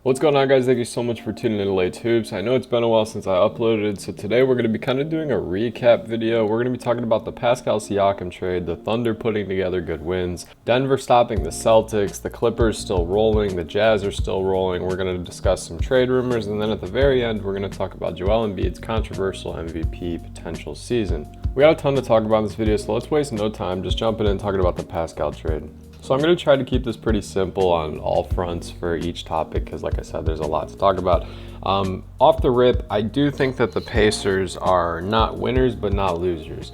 What's going on, guys? Thank you so much for tuning in to Late Hoops. I know it's been a while since I uploaded, so today we're going to be kind of doing a recap video. We're going to be talking about the Pascal Siakam trade, the Thunder putting together good wins, Denver stopping the Celtics, the Clippers still rolling, the Jazz are still rolling. We're going to discuss some trade rumors, and then at the very end, we're going to talk about Joel Embiid's controversial MVP potential season. We got a ton to talk about in this video, so let's waste no time just jumping in and talking about the Pascal trade. So I'm going to try to keep this pretty simple on all fronts for each topic because, like I said, there's a lot to talk about. Off the rip, I do think that the Pacers are not winners but not losers.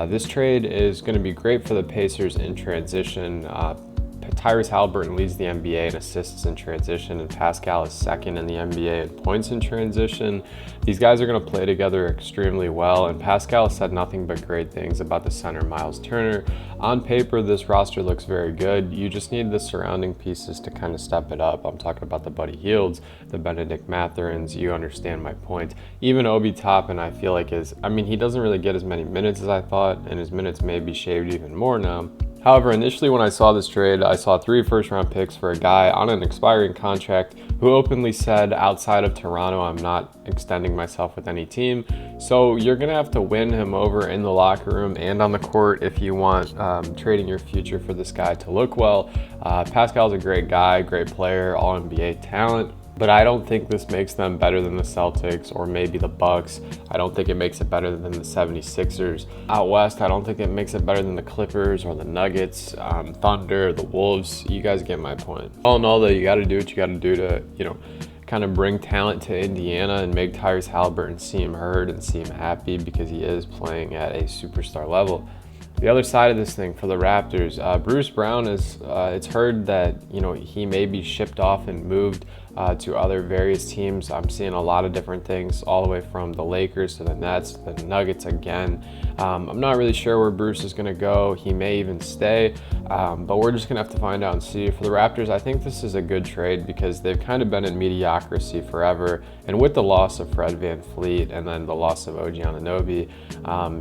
This trade is going to be great for the Pacers in transition. Tyrese Haliburton leads the NBA in assists in transition, and Pascal is second in the NBA in points in transition. These guys are going to play together extremely well, and Pascal said nothing but great things about the center Miles Turner. On paper, this roster looks very good. You just need the surrounding pieces to kind of step it up. I'm talking about the Buddy Hields, the Benedict Mathurin's. You understand my point. Even Obi Toppin, I feel like he doesn't really get as many minutes as I thought, and his minutes may be shaved even more now. However, initially when I saw this trade, I saw 3 first-round picks for a guy on an expiring contract who openly said, outside of Toronto, I'm not extending myself with any team. So you're going to have to win him over in the locker room and on the court if you want trading your future for this guy to look well. Pascal's a great guy, great player, all-NBA talent. But I don't think this makes them better than the Celtics or maybe the Bucks. I don't think it makes it better than the 76ers. Out west, I don't think it makes it better than the Clippers or the Nuggets, Thunder, the Wolves. You guys get my point. All in all, though, you got to do what you got to do to, kind of bring talent to Indiana and make Tyrese Haliburton seem heard and seem happy because he is playing at a superstar level. The other side of this thing for the Raptors, Bruce Brown it's heard that, he may be shipped off and moved to other various teams. I'm seeing a lot of different things all the way from the Lakers to the Nets to the Nuggets again. I'm not really sure where Bruce is going to go. He may even stay, but we're just going to have to find out and see. For the Raptors, I think this is a good trade because they've kind of been in mediocrity forever. And with the loss of Fred VanVleet and then the loss of OG Anunoby,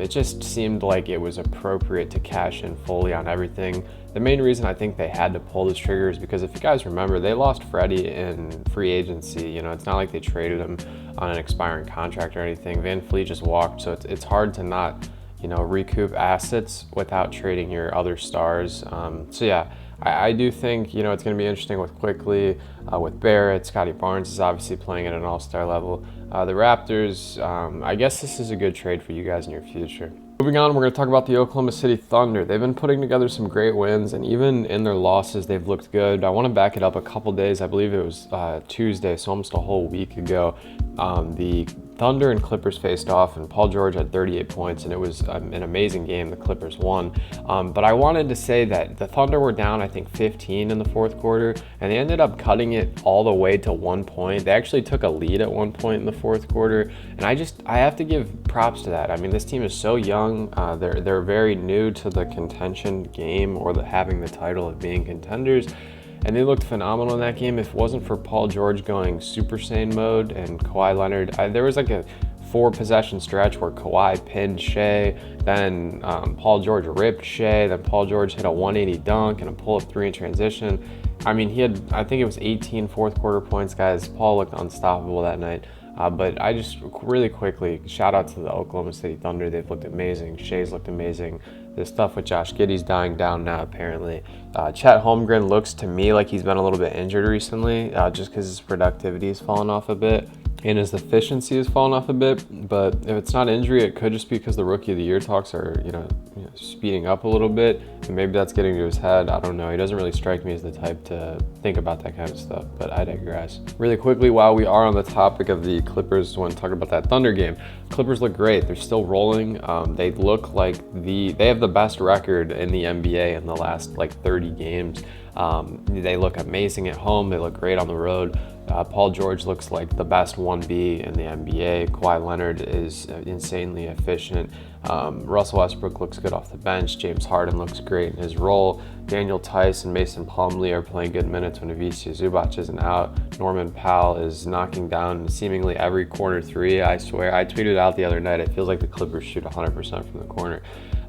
it just seemed like it was appropriate to cash in fully on everything. The main reason I think they had to pull this trigger is because if you guys remember, they lost Freddie in free agency. It's not like they traded him on an expiring contract or anything. VanVleet just walked, so it's hard to not, recoup assets without trading your other stars. So yeah, I do think, it's going to be interesting with Quickly, with Barrett. Scotty Barnes is obviously playing at an all-star level. The Raptors, I guess this is a good trade for you guys in your future. Moving on, we're going to talk about the Oklahoma City Thunder. They've been putting together some great wins, and even in their losses, they've looked good. I want to back it up a couple days. I believe it was Tuesday, so almost a whole week ago. The Thunder and Clippers faced off, and Paul George had 38 points, and it was an amazing game. The Clippers won. But I wanted to say that the Thunder were down, I think, 15 in the fourth quarter, and they ended up cutting it all the way to 1 point. They actually took a lead at 1 point in the fourth quarter, and I have to give props to that. This team is so young. They're very new to the contention game or having the title of being contenders. And they looked phenomenal in that game. If it wasn't for Paul George going Super Saiyan mode and Kawhi Leonard, there was like a 4-possession stretch where Kawhi pinned Shea, then Paul George ripped Shea, then Paul George hit a 180 dunk and a pull-up 3 in transition. He had, I think it was 18 fourth quarter points, guys. Paul looked unstoppable that night. But I just really quickly, shout out to the Oklahoma City Thunder. They've looked amazing. Shea's looked amazing. This stuff with Josh Giddey's dying down now, apparently. Chet Holmgren looks to me like he's been a little bit injured recently, just because his productivity has fallen off a bit and his efficiency has fallen off a bit. But if it's not injury, it could just be because the Rookie of the Year talks are, speeding up a little bit, and maybe that's getting to his head. I don't know. He doesn't really strike me as the type to think about that kind of stuff, but I digress. Really quickly, while we are on the topic of the Clippers, I want to talk about that Thunder game. Clippers look great. They're still rolling. They look like they have the best record in the NBA in the last 30 games. They look amazing at home. They look great on the road. Paul George looks like the best 1B in the NBA. Kawhi Leonard is insanely efficient. Russell Westbrook looks good off the bench. James Harden looks great in his role. Daniel Tice and Mason Plumlee are playing good minutes when Ivica Zubac isn't out. Norman Powell is knocking down seemingly every corner 3. I swear, I tweeted out the other night, it feels like the Clippers shoot 100% from the corner.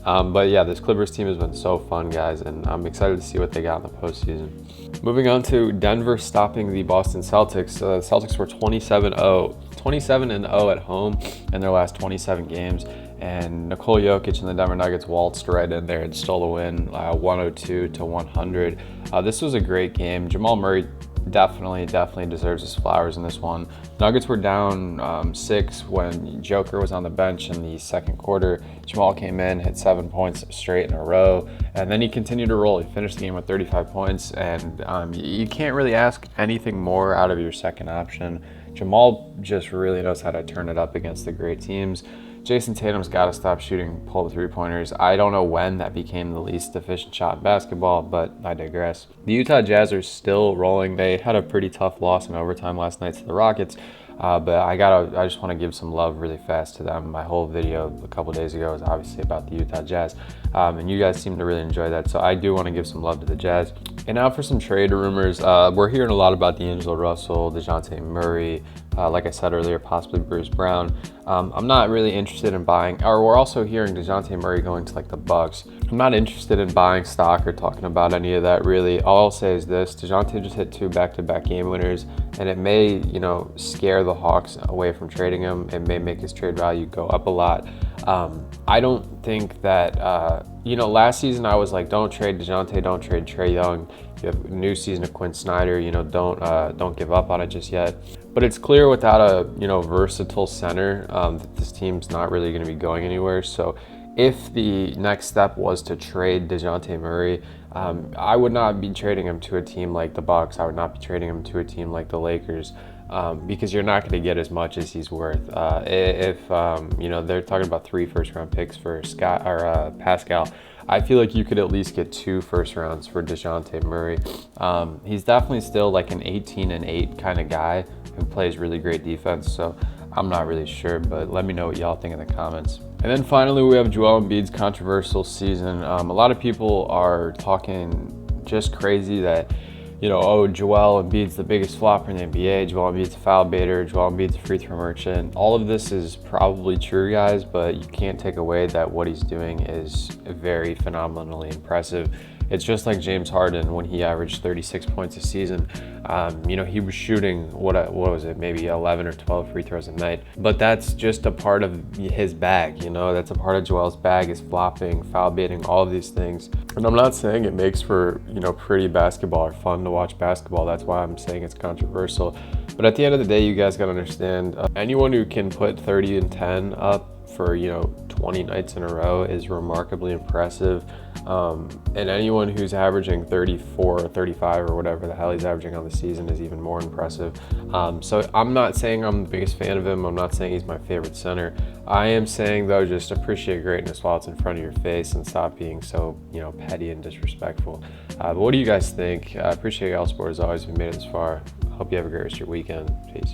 But yeah, this Clippers team has been so fun, guys, and I'm excited to see what they got in the postseason. Moving on to Denver stopping the Boston Celtics. The Celtics were 27-0 at home in their last 27 games. And Nikola Jokic and the Denver Nuggets waltzed right in there and stole a win, 102-100. This was a great game. Jamal Murray definitely deserves his flowers in this one. Nuggets were down 6 when Joker was on the bench in the second quarter. Jamal came in, hit 7 points straight in a row, and then he continued to roll. He finished the game with 35 points, and you can't really ask anything more out of your second option. Jamal just really knows how to turn it up against the great teams. Jason Tatum's got to stop shooting pull three-pointers. I don't know when that became the least efficient shot in basketball, but I digress. The Utah Jazz are still rolling. They had a pretty tough loss in overtime last night to the Rockets, but I just want to give some love really fast to them. My whole video a couple days ago was obviously about the Utah Jazz, and you guys seem to really enjoy that, so I do want to give some love to the Jazz. And now for some trade rumors. We're hearing a lot about D'Angelo Russell, DeJounte Murray, like I said earlier, possibly Bruce Brown. I'm not really interested in buying, or we're also hearing DeJounte Murray going to like the Bucks. I'm not interested in buying stock or talking about any of that really. All I'll say is this: DeJounte just hit 2 back-to-back game winners, and it may, scare the Hawks away from trading him. It may make his trade value go up a lot. I don't think that, last season I was like, don't trade DeJounte, don't trade Trae Young. You have a new season of Quinn Snyder, don't give up on it just yet. But it's clear without a, versatile center that this team's not really going to be going anywhere. So if the next step was to trade DeJounte Murray, I would not be trading him to a team like the Bucks. I would not be trading him to a team like the Lakers. Because you're not going to get as much as he's worth. If they're talking about 3 first-round picks for Pascal, I feel like you could at least get 2 first rounds for DeJounte Murray. He's definitely still like an 18-8 kind of guy who plays really great defense. So I'm not really sure, but let me know what y'all think in the comments. And then finally, we have Joel Embiid's controversial season. A lot of people are talking just crazy that, Joel Embiid's the biggest flopper in the NBA, Joel Embiid's a foul baiter, Joel Embiid's a free throw merchant. All of this is probably true, guys, but you can't take away that what he's doing is very phenomenally impressive. It's just like James Harden when he averaged 36 points a season. He was shooting, what was it, maybe 11 or 12 free throws a night. But that's just a part of his bag, that's a part of Joel's bag, is flopping, foul baiting, all of these things. And I'm not saying it makes for, pretty basketball or fun to watch basketball. That's why I'm saying it's controversial. But at the end of the day, you guys got to understand, anyone who can put 30 and 10 up for 20 nights in a row is remarkably impressive, and anyone who's averaging 34 or 35 or whatever the hell he's averaging on the season is even more impressive. So I'm not saying I'm the biggest fan of him. I'm not saying he's my favorite center. I am saying, though, just appreciate greatness while it's in front of your face and stop being so petty and disrespectful. But what do you guys think? I appreciate y'all support as always if you made it this far. Hope you have a great rest of your weekend. Peace.